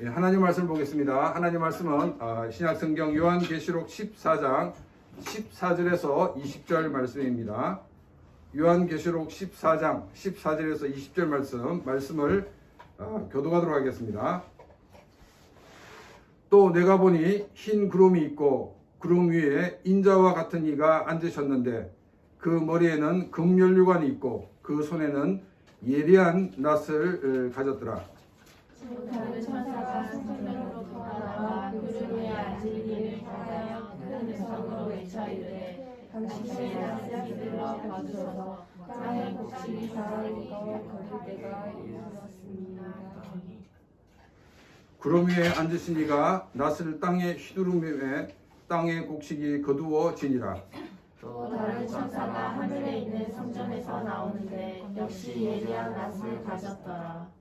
하나님 말씀을 보겠습니다. 하나님 말씀은 신약성경 요한계시록 14장 14절에서 20절 말씀입니다. 요한계시록 14장 14절에서 20절 말씀을 교독하도록 하겠습니다. 또 내가 보니 흰 구름이 있고 구름 위에 인자와 같은 이가 앉으셨는데 그 머리에는 금연류관이 있고 그 손에는 예리한 낫을 가졌더라. 다른 천사가 성전으로 돌아와 구름 위에 앉은 이를 향하여 큰 음성으로 외쳐 이르되 당신의 낫을 휘둘러 거두소서. 땅의 곡식이 살아있고 거둘 때가 이르렀습니다. 구름 위에 앉으신 이가 낫을 땅에 휘두르매 땅의 곡식이 거두어지니라. 또 다른 천사가 하늘에 있는 성전에서 나오는데 역시 예리한 낫을 가졌더라.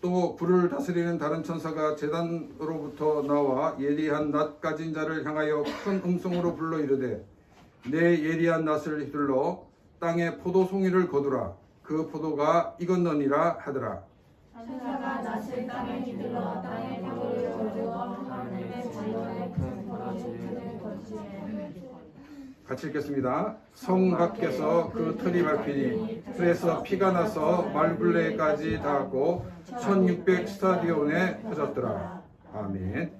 또 불을 다스리는 다른 천사가 제단으로부터 나와 예리한 낫 가진 자를 향하여 큰 음성으로 불러 이르되 내 예리한 낫을 휘둘러 땅에 포도송이를 거두라. 그 포도가 익었느니라 하더라. 천사가 낫을 땅에 휘둘러 땅에 포도를 거두어 하늘의 자연의 큰 포도주를 거두에 같이 읽겠습니다. 성 밖에서 그 틀이 밟히니 틀에서 피가 나서 말굴레까지 닿았고 1600 스타디온에 퍼졌더라. 아멘.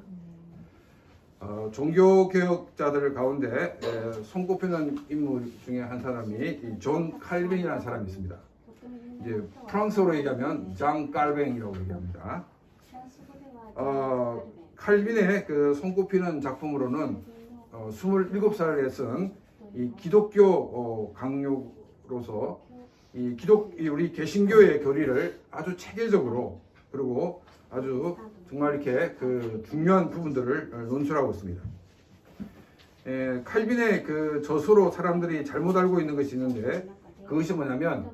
종교개혁자들 가운데 손꼽히는 인물 중에 한 사람이 이 존 칼빈이라는 사람이 있습니다. 이제 프랑스어로 얘기하면 장 깔뱅이라고 얘기합니다. 칼빈의 그 손꼽히는 작품으로는 27살에 쓴 이 기독교 강요로서 우리 개신교의 교리를 아주 체계적으로 그리고 아주 정말 이렇게 그 중요한 부분들을 논술하고 있습니다. 칼빈의 그 저서로 사람들이 잘못 알고 있는 것이 있는데 그것이 뭐냐면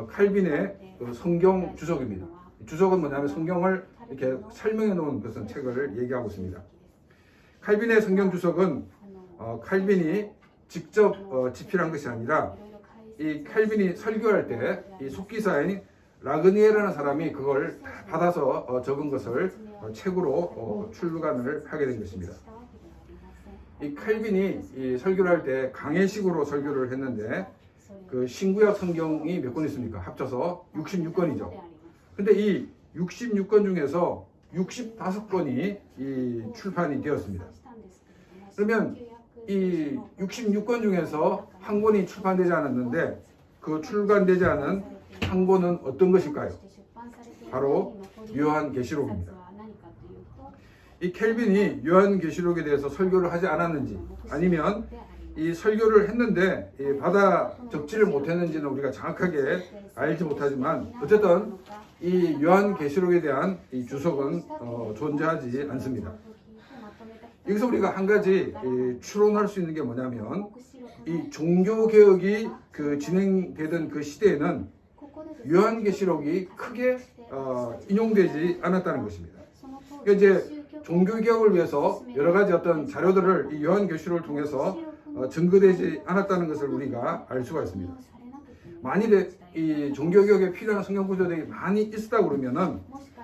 칼빈의 그 성경 주석입니다. 주석은 뭐냐면 성경을 이렇게 설명해 놓은 그런 책을 얘기하고 있습니다. 칼빈의 성경 주석은 칼빈이 직접 집필한 것이 아니라 이 칼빈이 설교할 때 이 속기사인 라그니에라는 사람이 그걸 받아서 적은 것을 책으로 출간을 하게 된 것입니다. 이 칼빈이 이 설교를 할 때 강해식으로 설교를 했는데 그 신구약 성경이 몇 권 있습니까? 합쳐서 66권이죠. 근데 이 66권 중에서 65권이 이 출판이 되었습니다. 그러면 이 66권 중에서 한 권이 출판되지 않았는데 그 출간되지 않은 한 권은 어떤 것일까요? 바로 요한계시록입니다. 이 켈빈이 요한계시록에 대해서 설교를 하지 않았는지 아니면 이 설교를 했는데 받아 적지를 못했는지는 우리가 정확하게 알지 못하지만 어쨌든 이 요한계시록에 대한 이 주석은 존재하지 않습니다. 여기서 우리가 한 가지 추론할 수 있는 게 뭐냐면 이 종교개혁이 그 진행되던 그 시대에는 요한계시록이 크게 인용되지 않았다는 것입니다. 그러니까 이제 종교개혁을 위해서 여러 가지 어떤 자료들을 이 요한계시록을 통해서 증거되지 않았다는 것을 우리가 알 수가 있습니다. 만일에 이 종교개혁에 필요한 성경 구조들이 많이 있었다 그러면은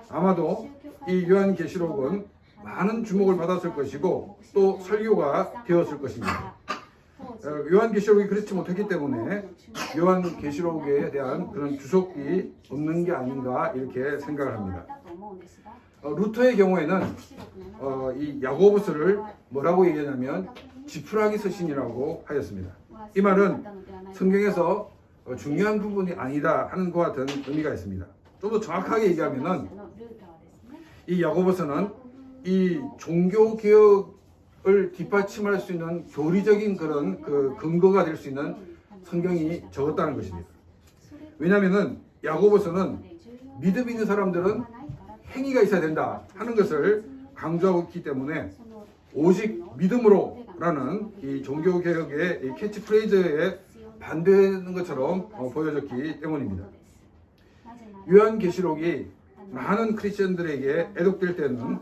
아마도 이 요한계시록은 많은 주목을 받았을 것이고 또 설교가 되었을 것입니다. 요한계시록이 그렇지 못했기 때문에 요한계시록에 대한 그런 주석이 없는 게 아닌가 이렇게 생각을 합니다. 루터의 경우에는 이 야고보서를 뭐라고 얘기하냐면 지푸라기 서신이라고 하였습니다. 이 말은 성경에서 중요한 부분이 아니다 하는 것과 같은 의미가 있습니다. 좀 더 정확하게 얘기하면은 이 야고보서는 이 종교개혁을 뒷받침할 수 있는 교리적인 그런 그 근거가 될 수 있는 성경이 적었다는 것입니다. 왜냐하면은 야고보서는 믿음 있는 사람들은 행위가 있어야 된다 하는 것을 강조하고 있기 때문에 오직 믿음으로라는 이 종교개혁의 이 캐치프레이즈에 반대하는 것처럼 보여졌기 때문입니다. 요한계시록이 많은 크리스천들에게 애독될 때는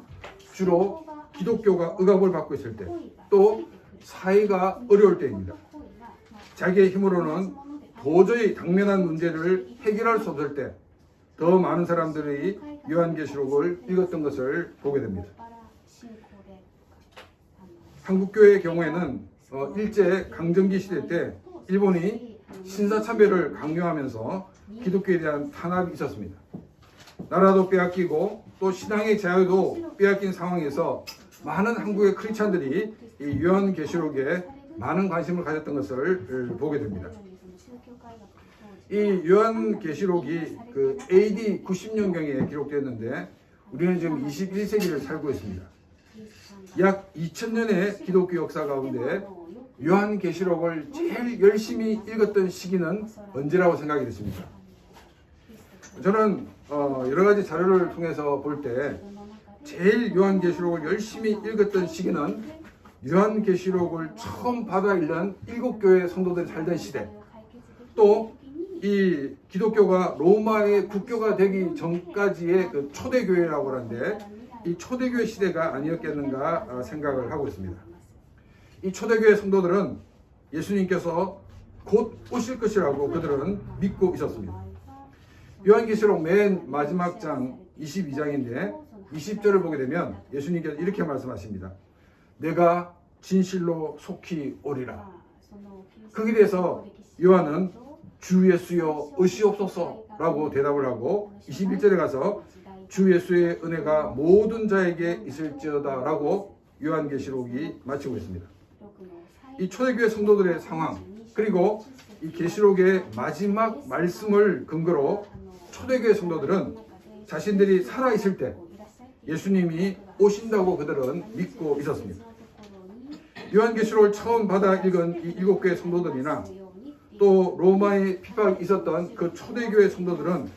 주로 기독교가 억압을 받고 있을 때, 또 사회가 어려울 때입니다. 자기의 힘으로는 도저히 당면한 문제를 해결할 수 없을 때, 더 많은 사람들이 요한계시록을 읽었던 것을 보게 됩니다. 한국교회의 경우에는 일제 강점기 시대 때 일본이 신사차별을 강요하면서 기독교에 대한 탄압이 있었습니다. 나라도 빼앗기고 또 신앙의 자유도 빼앗긴 상황에서 많은 한국의 크리스찬들이 이 요한계시록에 많은 관심을 가졌던 것을 보게 됩니다. 이 요한계시록이 그 AD 90년경에 기록되었는데 우리는 지금 21세기를 살고 있습니다. 약 2000년의 기독교 역사 가운데 요한계시록을 제일 열심히 읽었던 시기는 언제라고 생각이 됐습니까? 저는 여러 가지 자료를 통해서 볼 때 제일 요한계시록을 열심히 읽었던 시기는 요한계시록을 처음 받아 읽는 7교회 성도들이 살던 시대, 또 이 기독교가 로마의 국교가 되기 전까지의 그 초대교회라고 하는데 이 초대교회 시대가 아니었겠는가 생각을 하고 있습니다. 이 초대교회 성도들은 예수님께서 곧 오실 것이라고 그들은 믿고 있었습니다. 요한계시록 맨 마지막 장 22장인데 20절을 보게 되면 예수님께서 이렇게 말씀하십니다. 내가 진실로 속히 오리라. 거기에 대해서 요한은 주 예수여 의시옵소서 라고 대답을 하고 21절에 가서 주 예수의 은혜가 모든 자에게 있을지어다 라고 요한계시록이 마치고 있습니다. 이 초대교회 성도들의 상황, 그리고 이 계시록의 마지막 말씀을 근거로 초대교회 성도들은 자신들이 살아있을 때 예수님이 오신다고 그들은 믿고 있었습니다. 요한계시록을 처음 받아 읽은 이 7교회 성도들이나 또 로마에 핍박이 있었던 그 초대교회 성도들은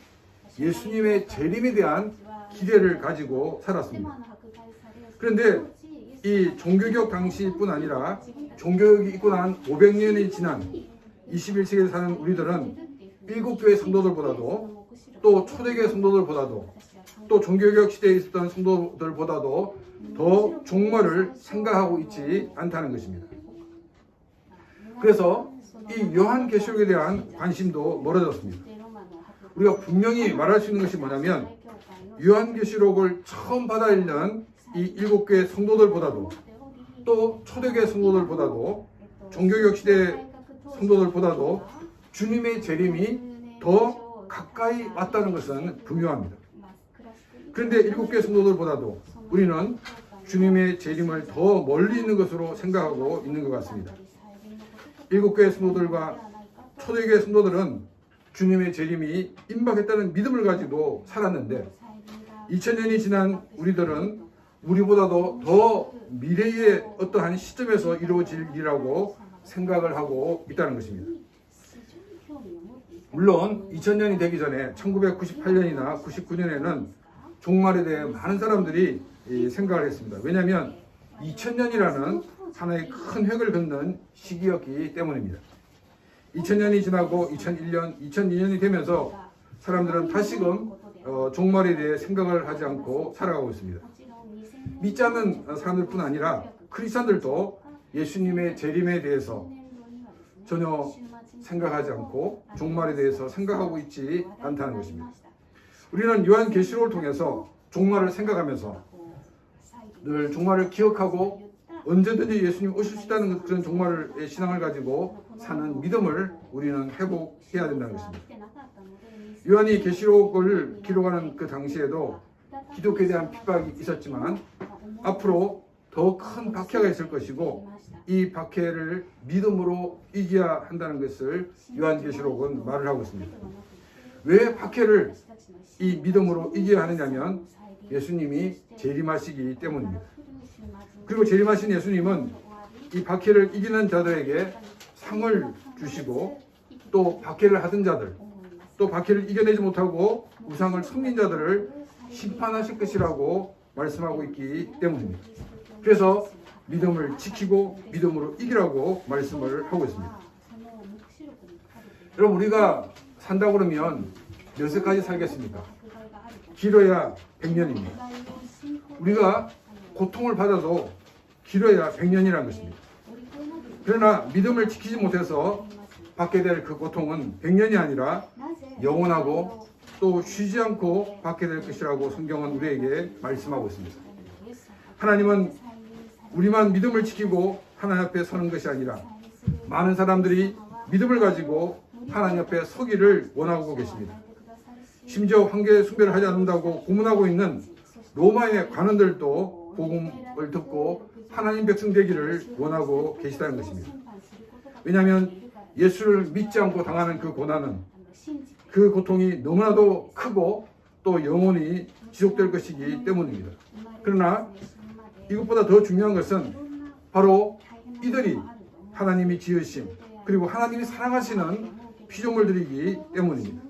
예수님의 재림에 대한 기대를 가지고 살았습니다. 그런데 이 종교개혁 당시뿐 아니라 종교개혁이 있고 난 500년이 지난 21세기에 사는 우리들은 7교회 성도들보다도 또 초대교회 성도들보다도 또 종교개혁 시대에 있었던 성도들보다도 더 종말을 생각하고 있지 않다는 것입니다. 그래서 이 요한계시록에 대한 관심도 멀어졌습니다. 우리가 분명히 말할 수 있는 것이 뭐냐면 요한계시록을 처음 받아 읽는 이 7교회 성도들보다도 또 초대교회 성도들보다도 종교개혁 시대 성도들보다도 주님의 재림이 더 가까이 왔다는 것은 분명합니다. 그런데 7교회 성도들보다도 우리는 주님의 재림을 더 멀리 있는 것으로 생각하고 있는 것 같습니다. 7교회 성도들과 초대교회 성도들은 주님의 재림이 임박했다는 믿음을 가지고 살았는데 2000년이 지난 우리들은 우리보다도 더 미래의 어떠한 시점에서 이루어질 일이라고 생각을 하고 있다는 것입니다. 물론 2000년이 되기 전에 1998년이나 99년에는 종말에 대해 많은 사람들이 생각을 했습니다. 왜냐하면 2000년이라는 하나의 큰 획을 긋는 시기였기 때문입니다. 2000년이 지나고 2001년, 2002년이 되면서 사람들은 다시금 종말에 대해 생각을 하지 않고 살아가고 있습니다. 믿지 않는 사람들뿐 아니라 크리스찬들도 예수님의 재림에 대해서 전혀 생각하지 않고 종말에 대해서 생각하고 있지 않다는 것입니다. 우리는 요한계시록을 통해서 종말을 생각하면서 늘 종말을 기억하고 언제든지 예수님 오실 수 있다는 그런 종말의 신앙을 가지고 사는 믿음을 우리는 회복해야 된다는 것입니다. 요한이 계시록을 기록하는 그 당시에도 기독교에 대한 핍박이 있었지만 앞으로 더 큰 박해가 있을 것이고 이 박해를 믿음으로 이겨야 한다는 것을 요한계시록은 말을 하고 있습니다. 왜 박해를 이 믿음으로 이겨야 하느냐면 예수님이 재림하시기 때문입니다. 그리고 재림하신 예수님은 이 박해를 이기는 자들에게 상을 주시고 또 박해를 하던 자들, 또 박해를 이겨내지 못하고 우상을 섬긴 자들을 심판하실 것이라고 말씀하고 있기 때문입니다. 그래서 믿음을 지키고 믿음으로 이기라고 말씀을 하고 있습니다. 여러분, 우리가 산다고 그러면 몇 세까지 살겠습니까? 길어야 100년입니다. 우리가 고통을 받아도 길어야 100년이라는 것입니다. 그러나 믿음을 지키지 못해서 받게 될 그 고통은 100년이 아니라 영원하고 또 쉬지 않고 받게 될 것이라고 성경은 우리에게 말씀하고 있습니다. 하나님은 우리만 믿음을 지키고 하나님 앞에 서는 것이 아니라 많은 사람들이 믿음을 가지고 하나님 앞에 서기를 원하고 계십니다. 심지어 황제 숭배를 하지 않는다고 고문하고 있는 로마의 관원들도 복음을 듣고 하나님 백성 되기를 원하고 계시다는 것입니다. 왜냐하면 예수를 믿지 않고 당하는 그 고난은, 그 고통이 너무나도 크고 또 영원히 지속될 것이기 때문입니다. 그러나 이것보다 더 중요한 것은 바로 이들이 하나님이 지으신, 그리고 하나님이 사랑하시는 피조물들이기 때문입니다.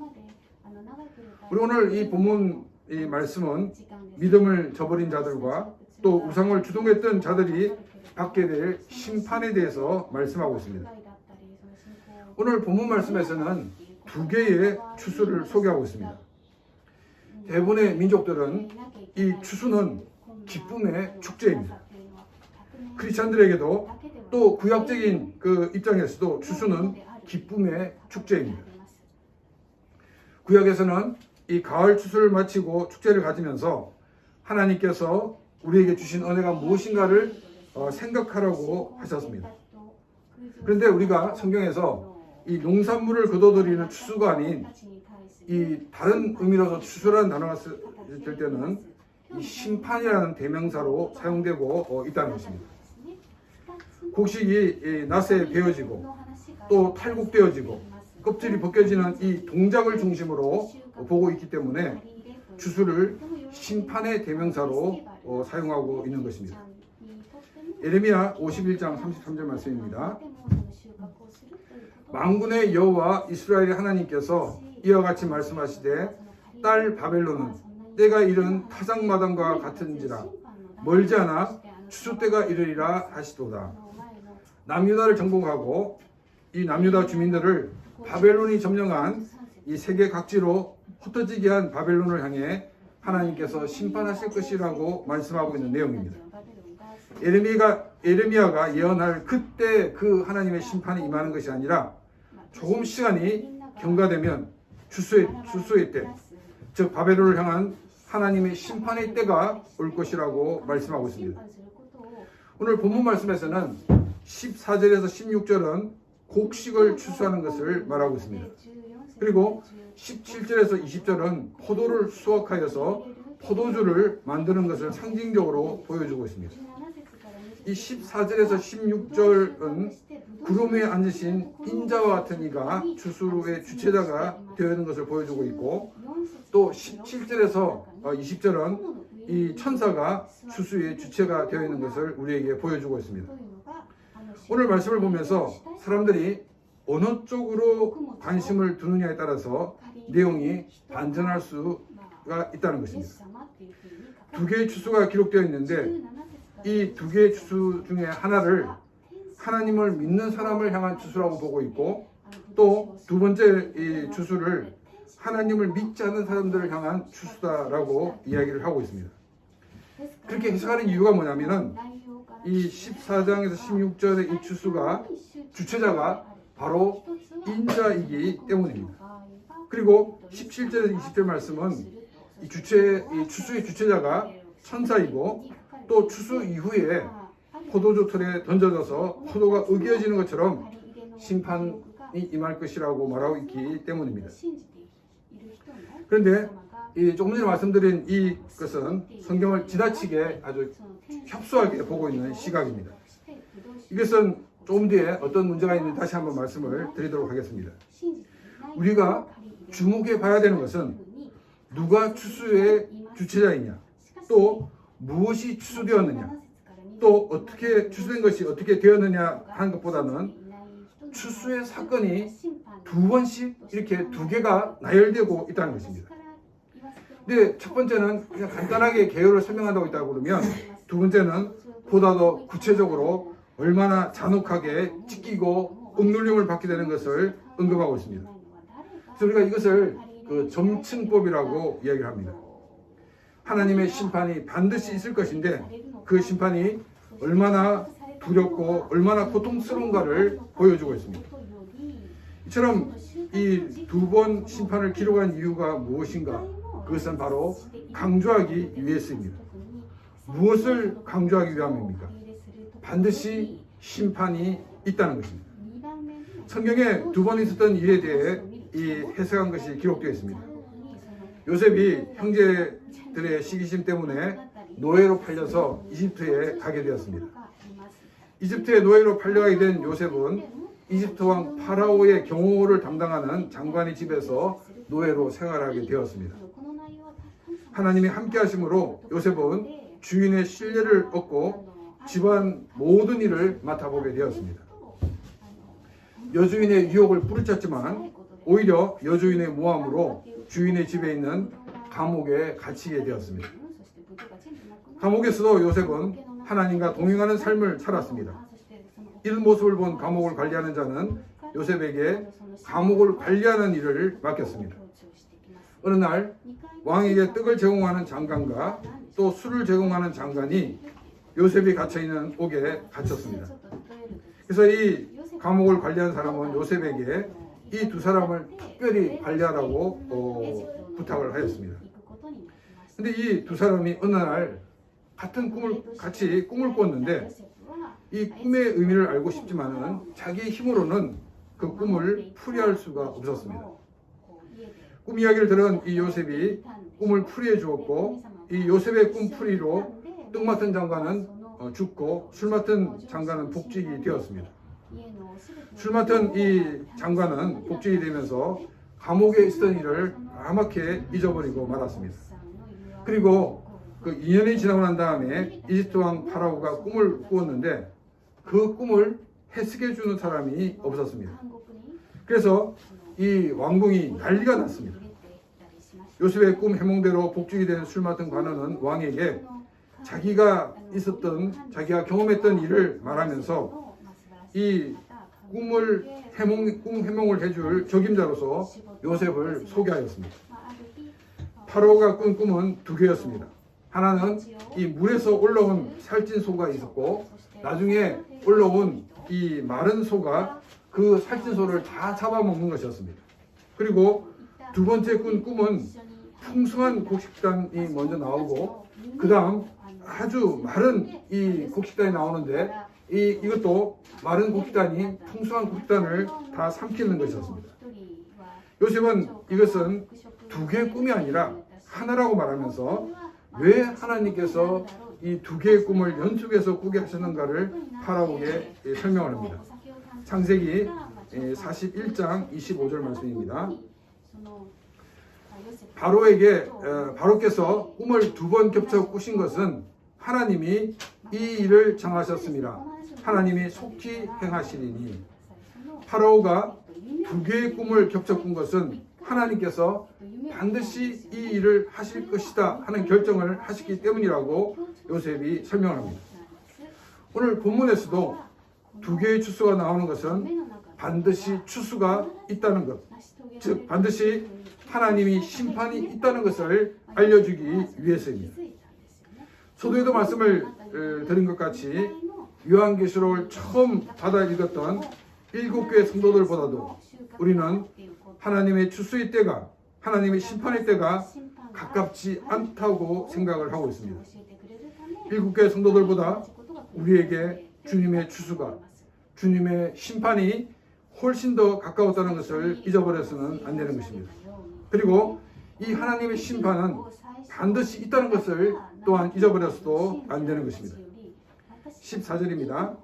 우리 오늘 이 본문 이 말씀은 믿음을 저버린 자들과 또 우상을 주동했던 자들이 받게 될 심판에 대해서 말씀하고 있습니다. 오늘 본문 말씀에서는 두 개의 추수를 소개하고 있습니다. 대부분의 민족들은 이 추수는 기쁨의 축제입니다. 크리스찬들에게도 또 구약적인 그 입장에서도 추수는 기쁨의 축제입니다. 구약에서는 이 가을 추수를 마치고 축제를 가지면서 하나님께서 우리에게 주신 은혜가 무엇인가를 생각하라고 하셨습니다. 그런데 우리가 성경에서 이 농산물을 거둬들이는 추수가 아닌 이 다른 의미로서 추수라는 단어가 쓸 때는 이 심판이라는 대명사로 사용되고 있다는 것입니다. 곡식이 낫에 베어지고 또 탈곡되어지고 껍질이 벗겨지는 이 동작을 중심으로 보고 있기 때문에 추수를 심판의 대명사로 사용하고 있는 것입니다. 예레미야 51장 33절 말씀입니다. 만군의 여호와 이스라엘의 하나님께서 이와 같이 말씀하시되 딸 바벨론은 때가 이른 타작마당과 같은지라 멀지 않아 추수 때가 이르리라 하시도다. 남유다를 정복하고 이 남유다 주민들을 바벨론이 점령한 이 세계 각지로 흩어지게 한 바벨론을 향해 하나님께서 심판하실 것이라고 말씀하고 있는 내용입니다. 예레미야가 예언할 그때 그 하나님의 심판이 임하는 것이 아니라 조금 시간이 경과되면 추수의 때, 즉 바벨론을 향한 하나님의 심판의 때가 올 것이라고 말씀하고 있습니다. 오늘 본문 말씀에서는 14절에서 16절은 곡식을 추수하는 것을 말하고 있습니다. 그리고 17절에서 20절은 포도를 수확하여서 포도주를 만드는 것을 상징적으로 보여주고 있습니다. 이 14절에서 16절은 구름 위에 앉으신 인자와 같은 이가 추수의 주체자가 되어 있는 것을 보여주고 있고, 또 17절에서 20절은 이 천사가 추수의 주체가 되어 있는 것을 우리에게 보여주고 있습니다. 오늘 말씀을 보면서 사람들이 어느 쪽으로 관심을 두느냐에 따라서 내용이 반전할 수가 있다는 것입니다. 두 개의 추수가 기록되어 있는데 이 두 개의 추수 중에 하나를 하나님을 믿는 사람을 향한 추수라고 보고 있고, 또 두 번째 이 추수를 하나님을 믿지 않는 사람들을 향한 추수다라고 이야기를 하고 있습니다. 그렇게 해석하는 이유가 뭐냐면은 이 14장에서 16절의 이 추수가 주체자가 바로 인자이기 때문입니다. 그리고 17절에서 20절 말씀은 이 추수의 주체자가 천사이고, 또 추수 이후에 포도주 틀에 던져져서 포도가 으깨어지는 것처럼 심판이 임할 것이라고 말하고 있기 때문입니다. 그런데 조금 전에 말씀드린 이것은 성경을 지나치게 아주 협소하게 보고 있는 시각입니다. 이것은 조금 뒤에 어떤 문제가 있는지 다시 한번 말씀을 드리도록 하겠습니다. 우리가 주목해 봐야 되는 것은 누가 추수의 주체자이냐, 또 무엇이 추수되었느냐, 또 어떻게 추수된 것이 어떻게 되었느냐 하는 것보다는 추수의 사건이 두 번씩 이렇게 두 개가 나열되고 있다는 것입니다. 근데 첫 번째는 그냥 간단하게 개요를 설명한다고 있다고 그러면, 두 번째는 보다 더 구체적으로 얼마나 잔혹하게 찢기고 억눌림을 받게 되는 것을 언급하고 있습니다. 그래서 우리가 이것을 그 점층법이라고 이야기를 합니다. 하나님의 심판이 반드시 있을 것인데 그 심판이 얼마나 두렵고 얼마나 고통스러운가를 보여주고 있습니다. 이처럼 이 두 번 심판을 기록한 이유가 무엇인가? 그것은 바로 강조하기 위해서입니다. 무엇을 강조하기 위함입니까? 반드시 심판이 있다는 것입니다. 성경에 두 번 있었던 일에 대해 이 해석한 것이 기록되어 있습니다. 요셉이 형제들의 시기심 때문에 노예로 팔려서 이집트에 가게 되었습니다. 이집트의 노예로 팔려가게 된 요셉은 이집트 왕 파라오의 경호를 담당하는 장관의 집에서 노예로 생활하게 되었습니다. 하나님이 함께 하심으로 요셉은 주인의 신뢰를 얻고 집안 모든 일을 맡아보게 되었습니다. 여주인의 유혹을 뿌리쳤지만 오히려 여주인의 모함으로 주인의 집에 있는 감옥에 갇히게 되었습니다. 감옥에서도 요셉은 하나님과 동행하는 삶을 살았습니다. 이런 모습을 본 감옥을 관리하는 자는 요셉에게 감옥을 관리하는 일을 맡겼습니다. 어느 날 왕에게 떡을 제공하는 장관과 또 술을 제공하는 장관이 요셉이 갇혀있는 옥에 갇혔습니다. 그래서 이 감옥을 관리하는 사람은 요셉에게 이 두 사람을 특별히 관리하라고 부탁을 하였습니다. 근데 이 두 사람이 어느 날 같이 꿈을 꿨는데 이 꿈의 의미를 알고 싶지만은 자기의 힘으로는 그 꿈을 풀이할 수가 없었습니다. 꿈 이야기를 들은 이 요셉이 꿈을 풀이해 주었고 이 요셉의 꿈 풀이로 떡 맡은 장관은 죽고 술 맡은 장관은 복직이 되었습니다. 술 맡은 이 장관은 복직이 되면서 감옥에 있었던 일을 까맣게 잊어버리고 말았습니다. 그리고 그 2년이 지나고 난 다음에 이집트 왕 파라오가 꿈을 꾸었는데 그 꿈을 해석해 주는 사람이 없었습니다. 그래서 이 왕궁이 난리가 났습니다. 요셉의 꿈 해몽대로 복직이 된 술 맡은 관원은 왕에게 자기가 경험했던 일을 말하면서 이 꿈 해몽을 해줄 적임자로서 요셉을 소개하였습니다. 파라오가 꾼 꿈은 두 개였습니다. 하나는 이 물에서 올라온 살찐 소가 있었고 나중에 올라온 이 마른 소가 그 살찐 소를 다 잡아먹는 것이었습니다. 그리고 두 번째 꾼 꿈은 풍성한 곡식단이 먼저 나오고 그 다음 아주 마른 이 곡식단이 나오는데 이것도 마른 곡식단이 풍성한 곡식단을 다 삼키는 것이었습니다. 요셉은 이것은 두 개의 꿈이 아니라 하나라고 말하면서 왜 하나님께서 이 두 개의 꿈을 연속해서 꾸게 하셨는가를 파라오에게 설명을 합니다. 창세기 41장 25절 말씀입니다. 바로께서 꿈을 두 번 겹쳐 꾸신 것은 하나님이 이 일을 정하셨습니다. 하나님이 속히 행하시리니. 파라오가 두 개의 꿈을 겹쳐 꾼 것은 하나님께서 반드시 이 일을 하실 것이다 하는 결정을 하셨기 때문이라고 요셉이 설명합니다. 오늘 본문에서도 두 개의 추수가 나오는 것은 반드시 추수가 있다는 것, 즉 반드시 하나님이 심판이 있다는 것을 알려주기 위해서입니다. 서두에도 말씀을 드린 것 같이 요한계시록을 처음 받아 읽었던 7교회 성도들보다도 우리는 하나님의 추수의 때가, 하나님의 심판의 때가 가깝지 않다고 생각을 하고 있습니다. 7교회 성도들보다 우리에게 주님의 추수가, 주님의 심판이 훨씬 더 가까웠다는 것을 잊어버려서는 안 되는 것입니다. 그리고 이 하나님의 심판은 반드시 있다는 것을 또한 잊어버려서도 안 되는 것입니다. 14절입니다.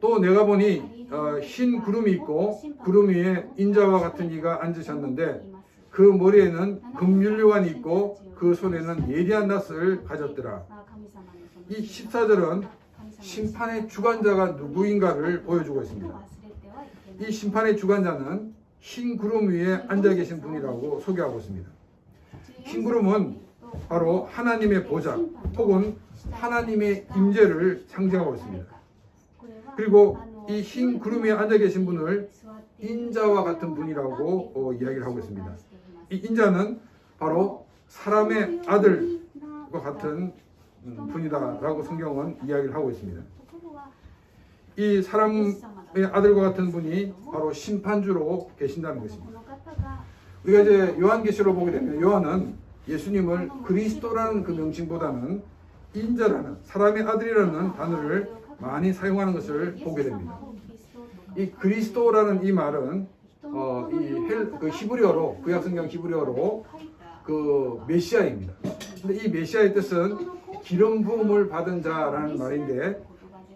또 내가 보니 흰 구름이 있고 구름 위에 인자와 같은 이가 앉으셨는데 그 머리에는 금윤류관이 있고 그 손에는 예리한 낫을 가졌더라. 이 14절은 심판의 주관자가 누구인가를 보여주고 있습니다. 이 심판의 주관자는 흰 구름 위에 앉아 계신 분이라고 소개하고 있습니다. 흰 구름은 바로 하나님의 보좌 혹은 하나님의 임재를 상징하고 있습니다. 그리고 이 흰 구름 위에 앉아 계신 분을 인자와 같은 분이라고 이야기를 하고 있습니다. 이 인자는 바로 사람의 아들과 같은 분이다라고 성경은 이야기를 하고 있습니다. 이 사람의 아들과 같은 분이 바로 심판주로 계신다는 것입니다. 우리가 이제 요한계시로 보게 되면 요한은 예수님을 그리스도라는 그 명칭보다는 인자라는 사람의 아들이라는 단어를 많이 사용하는 것을 보게 됩니다. 이 그리스도라는 이 말은 그 히브리어로 구약성경 히브리어로 그 메시아입니다. 근데 이 메시아의 뜻은 기름 부음을 받은 자라는 말인데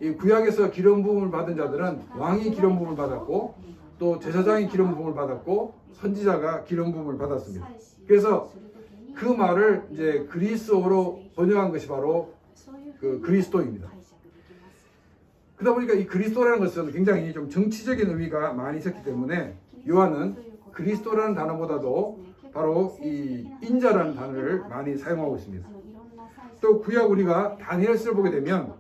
이 구약에서 기름 부음을 받은 자들은 왕이 기름 부음을 받았고 또 제사장이 기름 부음을 받았고 선지자가 기름 부음을 받았습니다. 그래서 그 말을 이제 그리스어로 번역한 것이 바로 그 그리스도입니다. 그러다 보니까 이 그리스도라는 것은 굉장히 좀 정치적인 의미가 많이 있었기 때문에 요한은 그리스도라는 단어보다도 바로 이 인자라는 단어를 많이 사용하고 있습니다. 또 구약 우리가 다니엘서를 보게 되면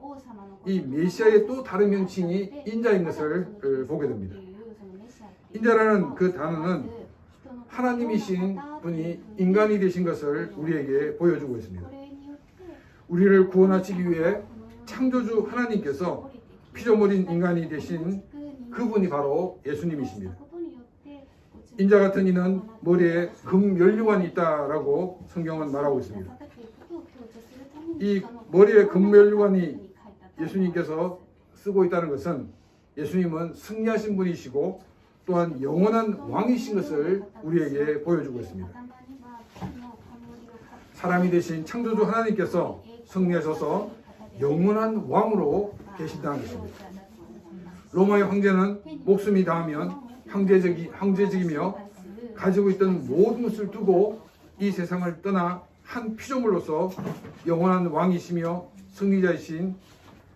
이 메시아의 또 다른 명칭이 인자인 것을 보게 됩니다. 인자라는 그 단어는 하나님이신 분이 인간이 되신 것을 우리에게 보여주고 있습니다. 우리를 구원하시기 위해 창조주 하나님께서 피조물인 인간이 되신 그분이 바로 예수님이십니다. 인자 같은 이는 머리에 금면류관이 있다라고 성경은 말하고 있습니다. 이 머리에 금면류관이 예수님께서 쓰고 있다는 것은 예수님은 승리하신 분이시고 또한 영원한 왕이신 것을 우리에게 보여주고 있습니다. 사람이 되신 창조주 하나님께서 승리하셔서 영원한 왕으로 계신다는 것입니다. 로마의 황제는 목숨이 닿으면 황제직이며 가지고 있던 모든 것을 두고 이 세상을 떠나 한 피조물로서 영원한 왕이시며 승리자이신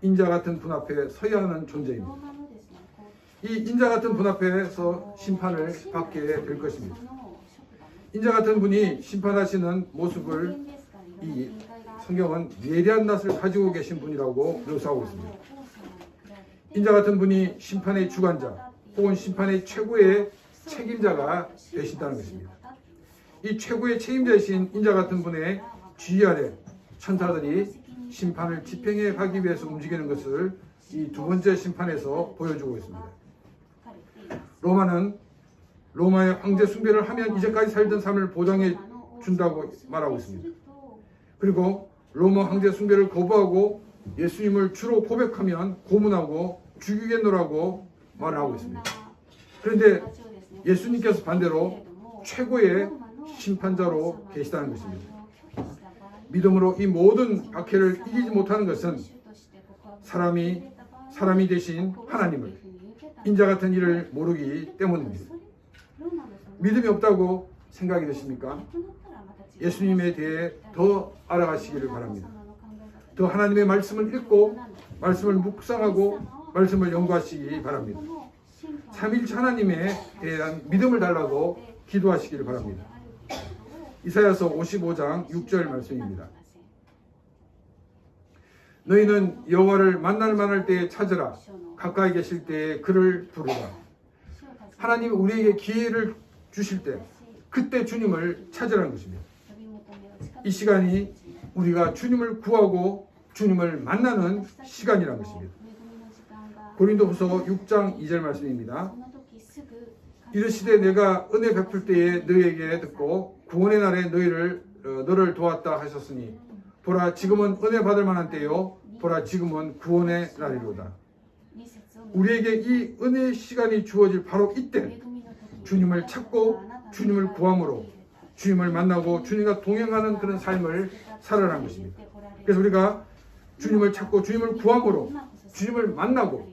인자 같은 분 앞에 서야 하는 존재입니다. 이 인자 같은 분 앞에서 심판을 받게 될 것입니다. 인자 같은 분이 심판하시는 모습을 이 성경은 예리한 낯을 가지고 계신 분이라고 묘사하고 있습니다. 인자 같은 분이 심판의 주관자 혹은 심판의 최고의 책임자가 되신다는 것입니다. 이 최고의 책임자이신 인자 같은 분의 지휘 아래 천사들이 심판을 집행해 가기 위해서 움직이는 것을 이 두 번째 심판에서 보여주고 있습니다. 로마는 로마의 황제 숭배를 하면 이제까지 살던 삶을 보장해 준다고 말하고 있습니다. 그리고 로마 황제 숭배를 거부하고 예수님을 주로 고백하면 고문하고 죽이겠노라고 말하고 있습니다. 그런데 예수님께서 반대로 최고의 심판자로 계시다는 것입니다. 믿음으로 이 모든 박해를 이기지 못하는 것은 사람이 되신 하나님을 인자 같은 일을 모르기 때문입니다. 믿음이 없다고 생각이 되십니까? 예수님에 대해 더 알아가시기를 바랍니다. 더 하나님의 말씀을 읽고 말씀을 묵상하고 말씀을 연구하시기 바랍니다. 삼위일체 하나님에 대한 믿음을 달라고 기도하시기를 바랍니다. 이사야서 55장 6절 말씀입니다. 너희는 여호와를 만날 만할 때에 찾으라. 가까이 계실 때에 그를 부르라. 하나님이 우리에게 기회를 주실 때 그때 주님을 찾으라는 것입니다. 이 시간이 우리가 주님을 구하고 주님을 만나는 시간이라는 것입니다. 고린도후서 6장 2절 말씀입니다. 이르시되 내가 은혜 베풀 때에 너희에게 듣고 구원의 날에 너를 도왔다 하셨으니 보라 지금은 은혜 받을 만한 때요 보라 지금은 구원의 날이로다. 우리에게 이 은혜의 시간이 주어질 바로 이때 주님을 찾고 주님을 구함으로 주님을 만나고 주님과 동행하는 그런 삶을 살아가는 것입니다. 그래서 우리가 주님을 찾고 주님을 구함으로 주님을 만나고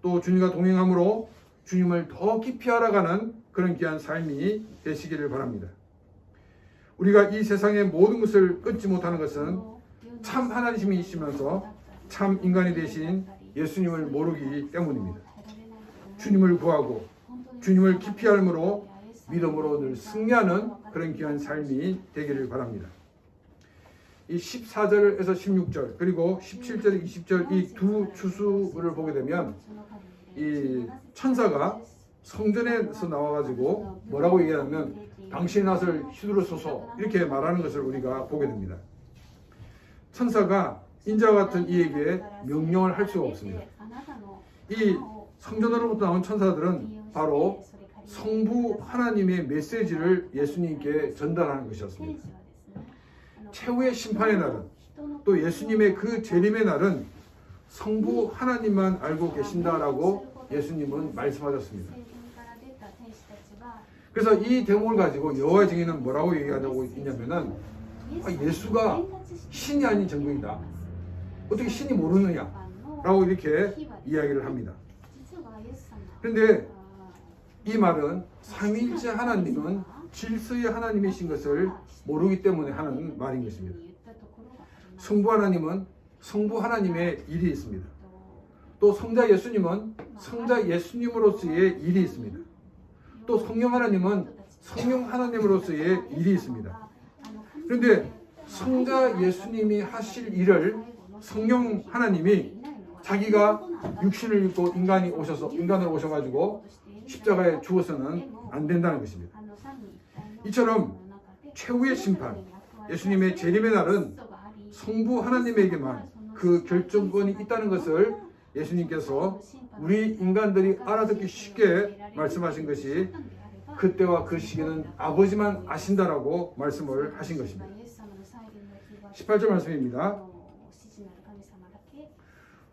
또 주님과 동행함으로 주님을 더 깊이 알아가는 그런 귀한 삶이 되시기를 바랍니다. 우리가 이 세상의 모든 것을 끊지 못하는 것은 참 하나님이시면서 참 인간이 되신 예수님을 모르기 때문입니다. 주님을 구하고 주님을 깊이 알므로 믿음으로 늘 승리하는 그런 귀한 삶이 되기를 바랍니다. 이 14절에서 16절 그리고 17절, 20절 이 두 추수를 보게 되면 이 천사가 성전에서 나와가지고 뭐라고 얘기하냐면 당신의 낫을 휘두르소서 이렇게 말하는 것을 우리가 보게 됩니다. 천사가 인자와 같은 이에게 명령을 할 수가 없습니다. 이 성전으로부터 나온 천사들은 바로 성부 하나님의 메시지를 예수님께 전달하는 것이었습니다. 최후의 심판의 날은, 또 예수님의 그 재림의 날은 성부 하나님만 알고 계신다라고 예수님은 말씀하셨습니다. 그래서 이 대목을 가지고 여호와의 증인은 뭐라고 얘기하고 있냐면은, 예수가 신이 아닌 정부이다. 어떻게 신이 모르느냐? 라고 이렇게 이야기를 합니다. 그런데 이 말은 삼위일체 하나님은 질서의 하나님이신 것을 모르기 때문에 하는 말인 것입니다. 성부 하나님은 성부 하나님의 일이 있습니다. 또 성자 예수님은 성자 예수님으로서의 일이 있습니다. 또 성령 하나님은 성령 하나님으로서의 일이 있습니다. 그런데 성자 예수님이 하실 일을 성령 하나님이 자기가 육신을 입고 인간으로 오셔가지고 십자가에 죽어서는 안 된다는 것입니다. 이처럼 최후의 심판, 예수님의 재림의 날은 성부 하나님에게만 그 결정권이 있다는 것을 예수님께서 우리 인간들이 알아듣기 쉽게 말씀하신 것이, 그때와 그 시기는 아버지만 아신다라고 말씀을 하신 것입니다. 18절 말씀입니다.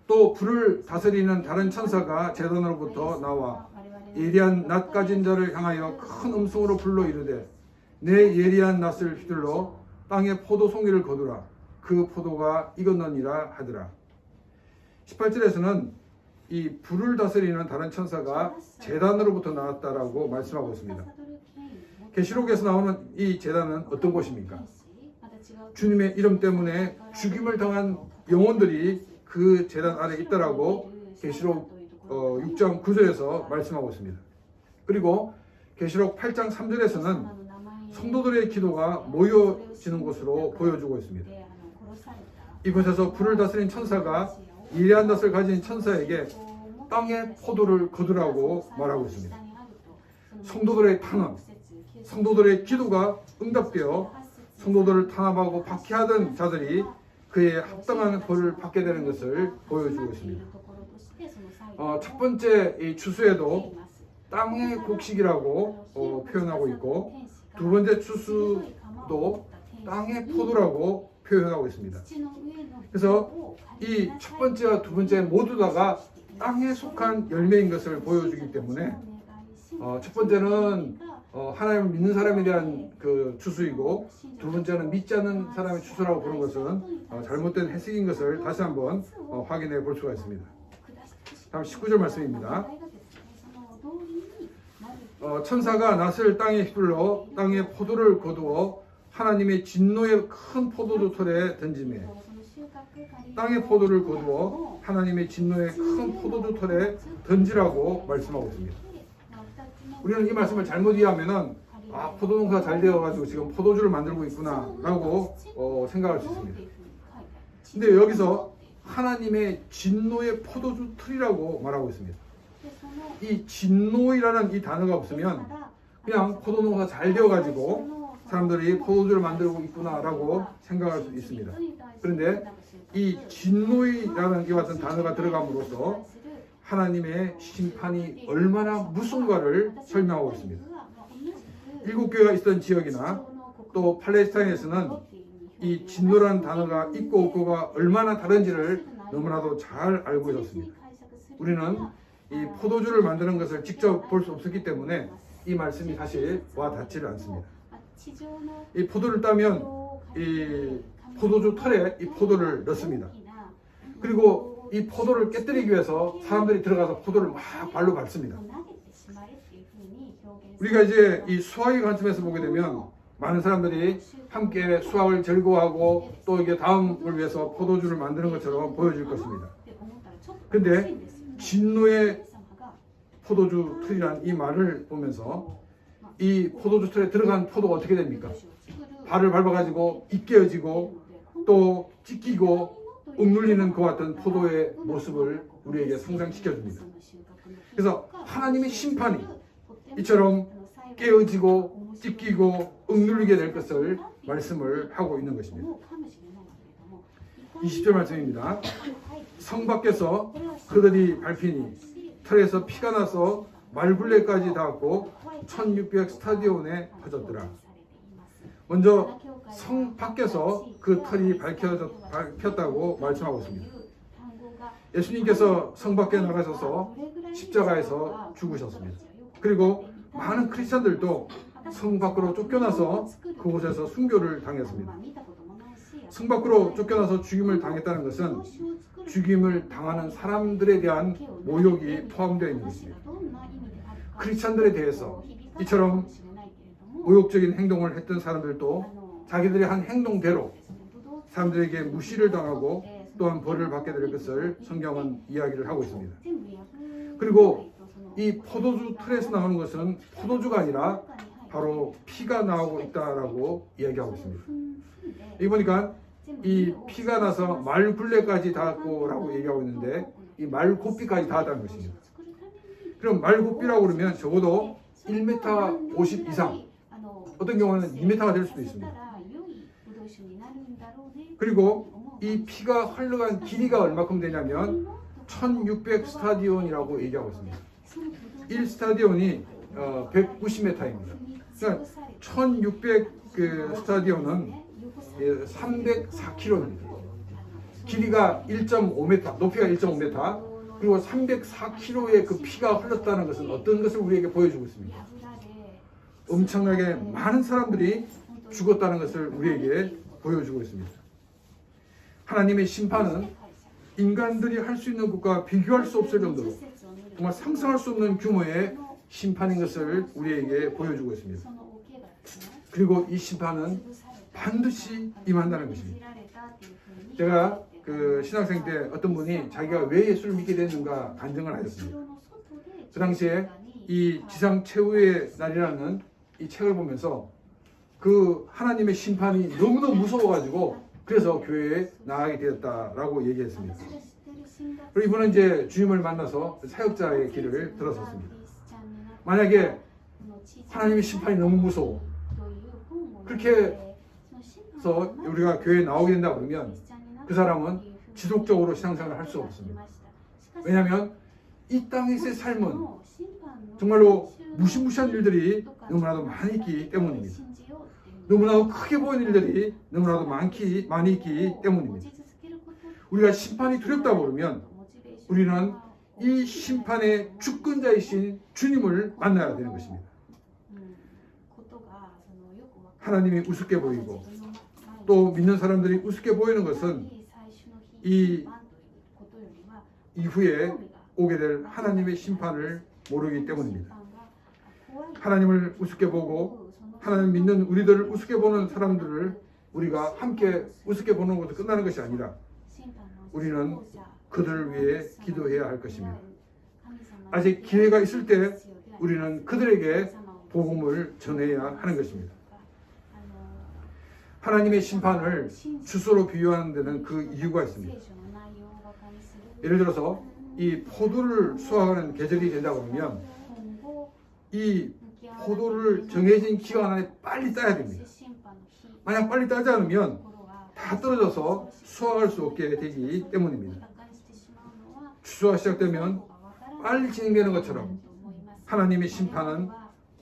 또 불을 다스리는 다른 천사가 제단으로부터 나와 예리한 낫 가진 자를 향하여 큰 음성으로 불러 이르되, 내 예리한 낫을 휘둘러 땅에 포도송이를 거두라. 그 포도가 익었느니라 하더라. 18절에서는 이 불을 다스리는 다른 천사가 제단으로부터 나왔다라고 말씀하고 있습니다. 계시록에서 나오는 이 제단은 어떤 곳입니까? 주님의 이름 때문에 죽임을 당한 영혼들이 그 제단 아래 있다라고 계시록 6장 9절에서 말씀하고 있습니다. 그리고 계시록 8장 3절에서는 성도들의 기도가 모여지는 곳으로 보여주고 있습니다. 이곳에서 불을 다스린 천사가 예리한 낫을 가진 천사에게 땅의 포도를 거두라고 말하고 있습니다. 성도들의 탄원, 성도들의 기도가 응답되어 성도들을 탄압하고 박해하던 자들이 그에 합당한 벌을 받게 되는 것을 보여주고 있습니다. 첫 번째 이 추수에도 땅의 곡식이라고 표현하고 있고, 두 번째 추수도 땅의 포도라고 표현하고 있습니다. 그래서 이 첫 번째와 두 번째 모두 다가 땅에 속한 열매인 것을 보여주기 때문에 첫 번째는 하나님을 믿는 사람에 대한 그 추수이고, 두 번째는 믿지 않는 사람의 추수라고 보는 것은 잘못된 해석인 것을 다시 한번 확인해 볼 수가 있습니다. 다음 19절 말씀입니다. 천사가 낫을 땅에 휘둘러 땅에 포도를 거두어 하나님의 진노의 큰 포도주 털에 던지매, 땅의 포도를 거두어 하나님의 진노의 큰 포도주 털에 던지라고 말씀하고 있습니다. 우리는 이 말씀을 잘못 이해하면은 포도농사 잘 되어가지고 지금 포도주를 만들고 있구나라고 생각할 수 있습니다. 근데 여기서 하나님의 진노의 포도주 틀이라고 말하고 있습니다. 이 진노이라는 이 단어가 없으면 그냥 포도농사 잘 되어가지고 사람들이 포도주를 만들고 있구나라고 생각할 수 있습니다. 그런데 이 진노이라는 이와 같은 단어가 들어감으로써 하나님의 심판이 얼마나 무슨가를 설명하고 있습니다. 일곱 교회가 있던 지역이나 또 팔레스타인에서는 이 진노라는 단어가 있고 없고가 얼마나 다른지를 너무나도 잘 알고 있었습니다. 우리는 이 포도주를 만드는 것을 직접 볼 수 없었기 때문에 이 말씀이 사실 와 닿지를 않습니다. 이 포도를 따면 이 포도주 털에 이 포도를 넣습니다. 그리고 이 포도를 깨뜨리기 위해서 사람들이 들어가서 포도를 막 발로 밟습니다. 우리가 이제 이 수확의 관점에서 보게 되면 많은 사람들이 함께 수확을 즐거워하고 또 이게 다음을 위해서 포도주를 만드는 것처럼 보여질 것입니다. 근데 진노의 포도주 틀이란 이 말을 보면서 이 포도주 틀에 들어간 포도가 어떻게 됩니까? 발을 밟아가지고 입게어지고 또 찢기고 억눌리는 그와 같은 포도의 모습을 우리에게 상상시켜줍니다. 그래서 하나님의 심판이 이처럼 깨어지고 찢기고 억눌리게 될 것을 말씀을 하고 있는 것입니다. 20절 말씀입니다. 성 밖에서 그들이 밟히니 털에서 피가 나서 말굴레까지 닿았고 1600 스타디온에 퍼졌더라. 먼저 성 밖에서 그 털이 밝혔다고 말씀하고 있습니다. 예수님께서 성 밖에 나가셔서 십자가에서 죽으셨습니다. 그리고 많은 크리스천들도 성 밖으로 쫓겨나서 그곳에서 순교를 당했습니다. 성 밖으로 쫓겨나서 죽임을 당했다는 것은 죽임을 당하는 사람들에 대한 모욕이 포함되어 있는 것입니다. 크리스천들에 대해서 이처럼 모욕적인 행동을 했던 사람들도 자기들이 한 행동대로 사람들에게 무시를 당하고 또한 벌을 받게 될 것을 성경은 이야기를 하고 있습니다. 그리고 이 포도주 틀에서 나오는 것은 포도주가 아니라 바로 피가 나오고 있다라고 이야기하고 있습니다. 여기 보니까 이 피가 나서 말굴레까지 닿았고라고 얘기하고 있는데 이 말고삐까지 닿았다는 것입니다. 그럼 말고삐라고 그러면 적어도 1m 50 이상, 어떤 경우는 2m가 될 수도 있습니다. 그리고 이 피가 흘러간 길이가 얼마큼 되냐면 1600 스타디온이라고 얘기하고 있습니다. 1 스타디온이 190m입니다. 그러니까 1600 스타디온은 304km입니다. 길이가 1.5m, 높이가 1.5m, 그리고 304km의 그 피가 흘렀다는 것은 어떤 것을 우리에게 보여주고 있습니다. 엄청나게 많은 사람들이 죽었다는 것을 우리에게 보여주고 있습니다. 하나님의 심판은 인간들이 할 수 있는 것과 비교할 수 없을 정도로 정말 상상할 수 없는 규모의 심판인 것을 우리에게 보여주고 있습니다. 그리고 이 심판은 반드시 임한다는 것입니다. 제가 그 신학생 때 어떤 분이 자기가 왜 예수를 믿게 됐는가 간증을 하였습니다. 그 당시에 이 지상 최후의 날이라는 이 책을 보면서 그 하나님의 심판이 너무너무 무서워가지고 그래서 교회에 나가게 되었다라고 얘기했습니다. 그리고 이분은 이제 주님을 만나서 사역자의 길을 들어섰습니다. 만약에 하나님의 심판이 너무 무서워 그렇게 해서 우리가 교회에 나오게 된다 그러면 그 사람은 지속적으로 신앙생활을 할 수 없습니다. 왜냐하면 이 땅에서의 삶은 정말로 무시무시한 일들이 너무나도 많이 있기 때문입니다. 너무나도 크게 보이는 일들이 너무나도 많이 있기 때문입니다. 우리가 심판이 두렵다 그러면 우리는 이 심판의 주권자이신 주님을 만나야 되는 것입니다. 하나님이 우습게 보이고 또 믿는 사람들이 우습게 보이는 것은 이 이후에 오게 될 하나님의 심판을 모르기 때문입니다. 하나님을 우습게 보고 하나님 믿는 우리들을 우습게 보는 사람들을 우리가 함께 우습게 보는 것도 끝나는 것이 아니라 우리는 그들을 위해 기도해야 할 것입니다. 아직 기회가 있을 때 우리는 그들에게 복음을 전해야 하는 것입니다. 하나님의 심판을 주소로 비유하는 데는 그 이유가 있습니다. 예를 들어서 이 포도를 수확하는 계절이 된다고 하면 이 포도를 정해진 기간 안에 빨리 따야 됩니다. 만약 빨리 따지 않으면 다 떨어져서 수확할 수 없게 되기 때문입니다. 추수가 시작되면 빨리 진행되는 것처럼 하나님의 심판은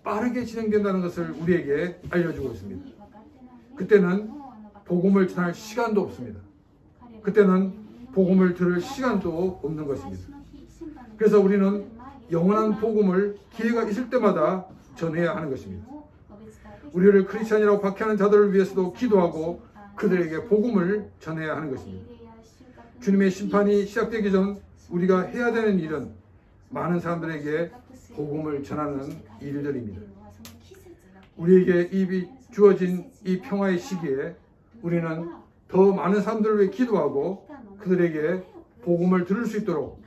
빠르게 진행된다는 것을 우리에게 알려주고 있습니다. 그때는 복음을 전할 시간도 없습니다. 그때는 복음을 들을 시간도 없는 것입니다. 그래서 우리는 영원한 복음을 기회가 있을 때마다 전해야 하는 것입니다. 우리를 크리스찬이라고 박해하는 자들을 위해서도 기도하고 그들에게 복음을 전해야 하는 것입니다. 주님의 심판이 시작되기 전 우리가 해야 되는 일은 많은 사람들에게 복음을 전하는 일들입니다. 우리에게 이 주어진 이 평화의 시기에 우리는 더 많은 사람들을 위해 기도하고 그들에게 복음을 들을 수 있도록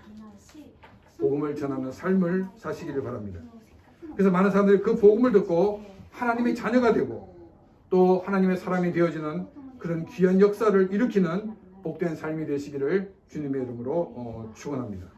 복음을 전하는 삶을 사시기를 바랍니다. 그래서 많은 사람들이 그 복음을 듣고 하나님의 자녀가 되고 또 하나님의 사람이 되어지는 그런 귀한 역사를 일으키는 복된 삶이 되시기를 주님의 이름으로 축원합니다.